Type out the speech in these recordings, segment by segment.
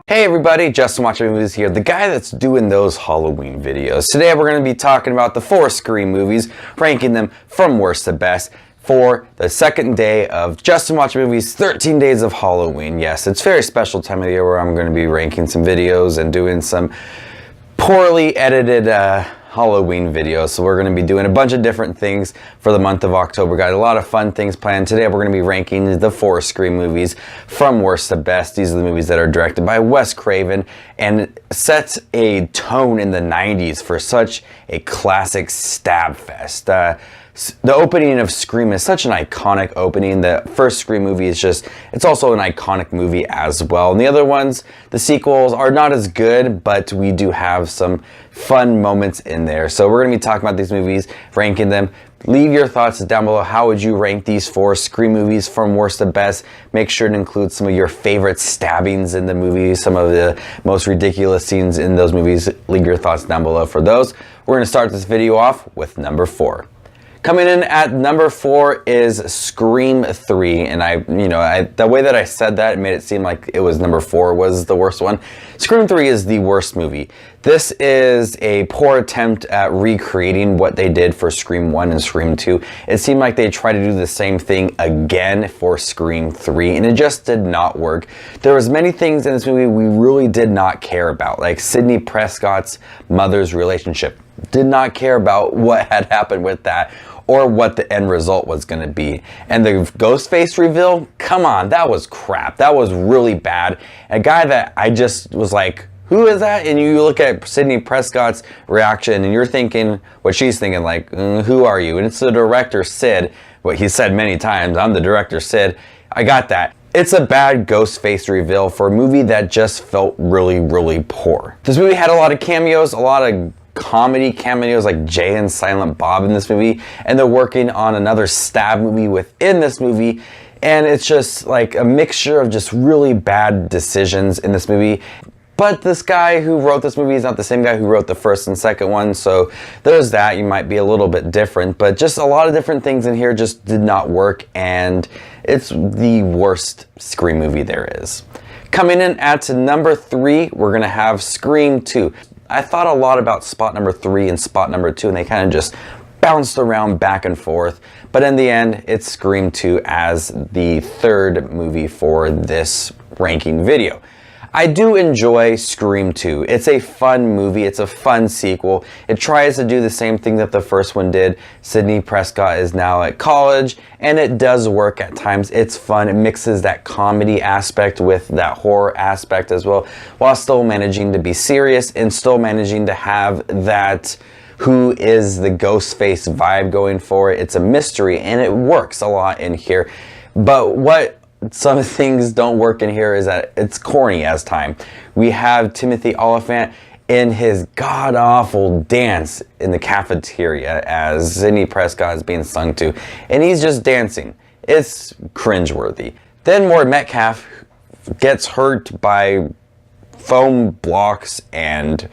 Hey everybody, JustinWatchesMovies here, the guy that's doing those Halloween videos. Today we're going to be talking about the 4 Scream movies, ranking them from worst to best for the second day of JustinWatchesMovies 13 Days of Halloween. Yes, it's a very special time of the year where I'm going to be ranking some videos and doing some poorly edited Halloween videos. So we're going to be doing a bunch of different things for the month of October. Got a lot of fun things planned. Today we're going to be ranking the 4 Scream movies from worst to best. These are the movies that are directed by Wes Craven and sets a tone in the 90s for such a classic stab fest. The opening of Scream is such an iconic opening. The first Scream movie is just, it's also an iconic movie as well. And the other ones, the sequels, are not as good, but we do have some fun moments in there. So we're going to be talking about these movies, ranking them. Leave your thoughts down below. How would you rank these 4 Scream movies from worst to best? Make sure to include some of your favorite stabbings in the movie, some of the most ridiculous scenes in those movies. Leave your thoughts down below for those. We're going to start this video off with number 4. Coming in at number 4 is Scream 3, and the way that I said that, it made it seem like it was number 4 was the worst one. Scream 3 is the worst movie. This is a poor attempt at recreating what they did for Scream 1 and Scream 2. It seemed like they tried to do the same thing again for Scream 3, and it just did not work. There was many things in this movie we really did not care about, like Sidney Prescott's mother's relationship. Did not care about what had happened with that or what the end result was going to be. And the Ghostface reveal, come on, that was crap. That was really bad. A guy that I just was like, who is that? And you look at Sidney Prescott's reaction and you're thinking what she's thinking, like, who are you? And it's the director, Sid. What he said many times, I'm the director, Sid. I got that. It's a bad Ghostface reveal for a movie that just felt really, really poor. This movie had a lot of cameos, a lot of comedy cameos like Jay and Silent Bob in this movie, and they're working on another stab movie within this movie, and it's just like a mixture of just really bad decisions in this movie. But this guy who wrote this movie is not the same guy who wrote the first and second one, so there's that. You might be a little bit different, but just a lot of different things in here just did not work, and it's the worst Scream movie there is. Coming in at number 3, we're gonna have Scream 2. I thought a lot about spot number 3 and spot number 2, and they kind of just bounced around back and forth. But in the end, it's Scream 2 as the 3rd movie for this ranking video. I do enjoy Scream 2. It's a fun movie. It's a fun sequel. It tries to do the same thing that the first one did. Sidney Prescott is now at college, and it does work at times. It's fun. It mixes that comedy aspect with that horror aspect as well, while still managing to be serious and still managing to have that who is the Ghostface vibe going for it. It's a mystery, and it works a lot in here. But what some things don't work in here is that it's corny as time. We have Timothy Olyphant in his god-awful dance in the cafeteria as Sidney Prescott is being sung to, and he's just dancing. It's cringeworthy. Then Maury Metcalf gets hurt by foam blocks and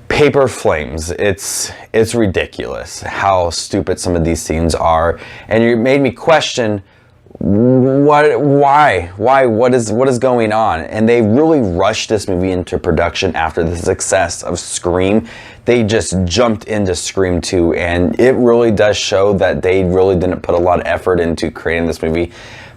paper flames. It's ridiculous how stupid some of these scenes are, and it made me question why, what is going on. And they really rushed this movie into production after the success of Scream. They just jumped into Scream 2, and it really does show that they really didn't put a lot of effort into creating this movie.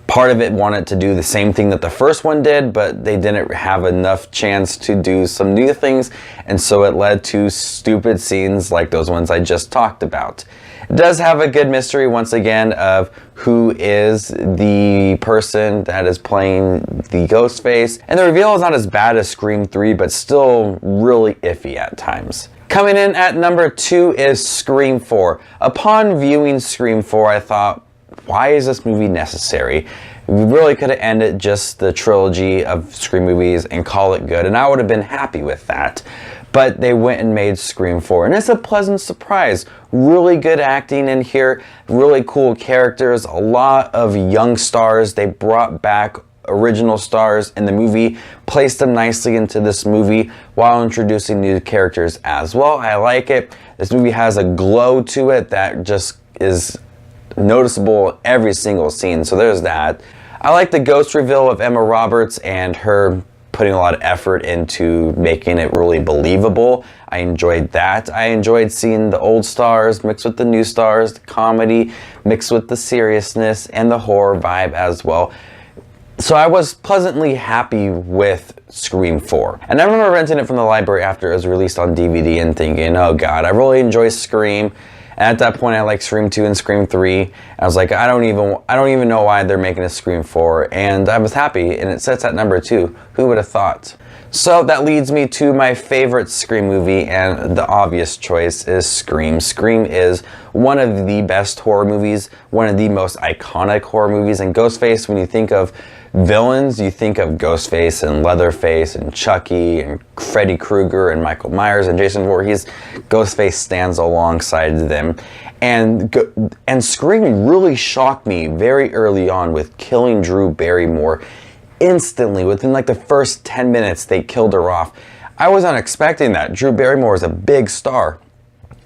Part of it wanted to do the same thing that the first one did, but they didn't have enough chance to do some new things, and so it led to stupid scenes like those ones I just talked about. It does have a good mystery, once again, of who is the person that is playing the Ghostface, and the reveal is not as bad as Scream 3, but still really iffy at times. Coming in at number 2 is Scream 4. Upon viewing Scream 4, I thought, why is this movie necessary? We really could have ended just the trilogy of Scream movies and call it good, and I would have been happy with that. But they went and made Scream 4, and it's a pleasant surprise. Really good acting in here, really cool characters, a lot of young stars. They brought back original stars in the movie, placed them nicely into this movie while introducing new characters as well. I like it. This movie has a glow to it that just is noticeable every single scene, so there's that. I like the ghost reveal of Emma Roberts and her putting a lot of effort into making it really believable. I enjoyed that. I enjoyed seeing the old stars mixed with the new stars, the comedy mixed with the seriousness and the horror vibe as well. So I was pleasantly happy with Scream 4. And I remember renting it from the library after it was released on DVD and thinking, oh god, I really enjoy Scream. And at that point I liked Scream 2 and Scream 3. I was like, I don't even know why they're making a Scream 4. And I was happy, and it sits at number 2. Who would have thought? So that leads me to my favorite Scream movie, and the obvious choice is Scream. Scream is one of the best horror movies, one of the most iconic horror movies. And Ghostface, when you think of villains, you think of Ghostface and Leatherface and Chucky and Freddy Krueger and Michael Myers and Jason Voorhees. Ghostface stands alongside them. And Scream really shocked me very early on with killing Drew Barrymore. Instantly, within like the first 10 minutes, they killed her off. I was not expecting that. Drew Barrymore is a big star,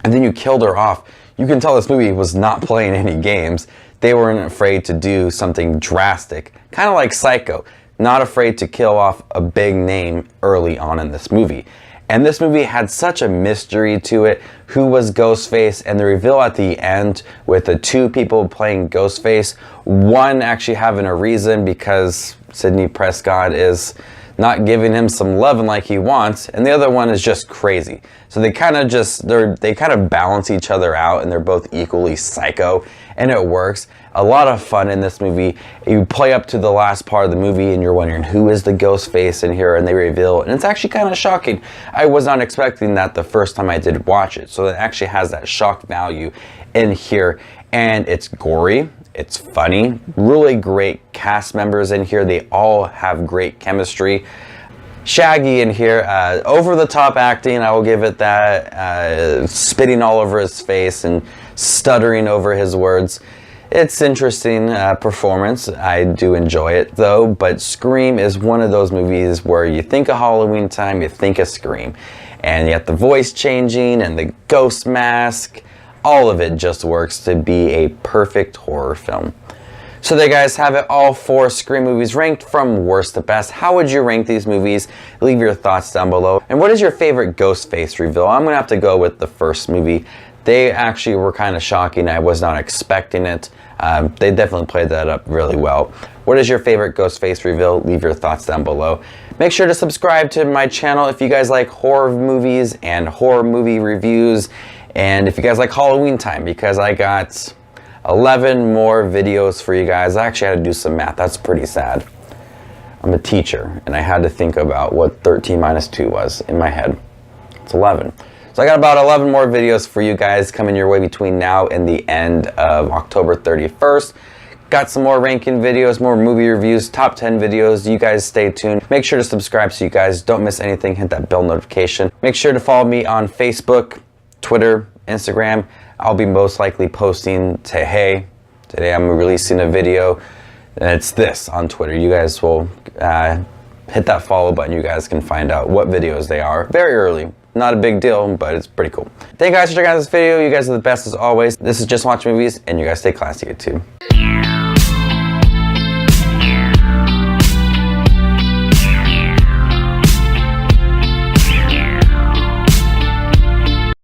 and then you killed her off. You can tell this movie was not playing any games. They weren't afraid to do something drastic, kind of like Psycho, not afraid to kill off a big name early on in this movie. And this movie had such a mystery to it. Who was Ghostface? And the reveal at the end with the two people playing Ghostface, one actually having a reason because Sidney Prescott is not giving him some loving like he wants, and the other one is just crazy. So they kind of balance each other out, and they're both equally psycho, and it works. A lot of fun in this movie. You play up to the last part of the movie and you're wondering who is the ghost face in here, and they reveal, and it's actually kind of shocking. I was not expecting that the first time I did watch it, so it actually has that shock value in here. And it's gory, it's funny, really great cast members in here. They all have great chemistry. Shaggy in here, over the top acting, I will give it that, spitting all over his face and stuttering over his words. It's interesting performance. I do enjoy it though, but Scream is one of those movies where you think of Halloween time, you think of Scream. And yet the voice changing and the ghost mask, all of it just works to be a perfect horror film. So there you guys have it, all 4 Scream movies ranked from worst to best. How would you rank these movies? Leave your thoughts down below. And what is your favorite Ghostface reveal? I'm gonna have to go with the first movie. They actually were kind of shocking. I was not expecting it. They definitely played that up really well. What is your favorite Ghostface reveal? Leave your thoughts down below. Make sure to subscribe to my channel if you guys like horror movies and horror movie reviews. And if you guys like Halloween time, because I got 11 more videos for you guys. I actually had to do some math. That's pretty sad. I'm a teacher, and I had to think about what 13 minus 2 was in my head. It's 11. So I got about 11 more videos for you guys coming your way between now and the end of October 31st. Got some more ranking videos, more movie reviews, top 10 videos. You guys stay tuned. Make sure to subscribe so you guys don't miss anything. Hit that bell notification. Make sure to follow me on Facebook, Twitter, Instagram. I'll be most likely posting today I'm releasing a video, and it's this on Twitter. You guys will hit that follow button. You guys can find out what videos they are very early. Not a big deal, but it's pretty cool. Thank you guys for checking out this video. You guys are the best as always. This is Just Watch Movies, and you guys stay classy, YouTube.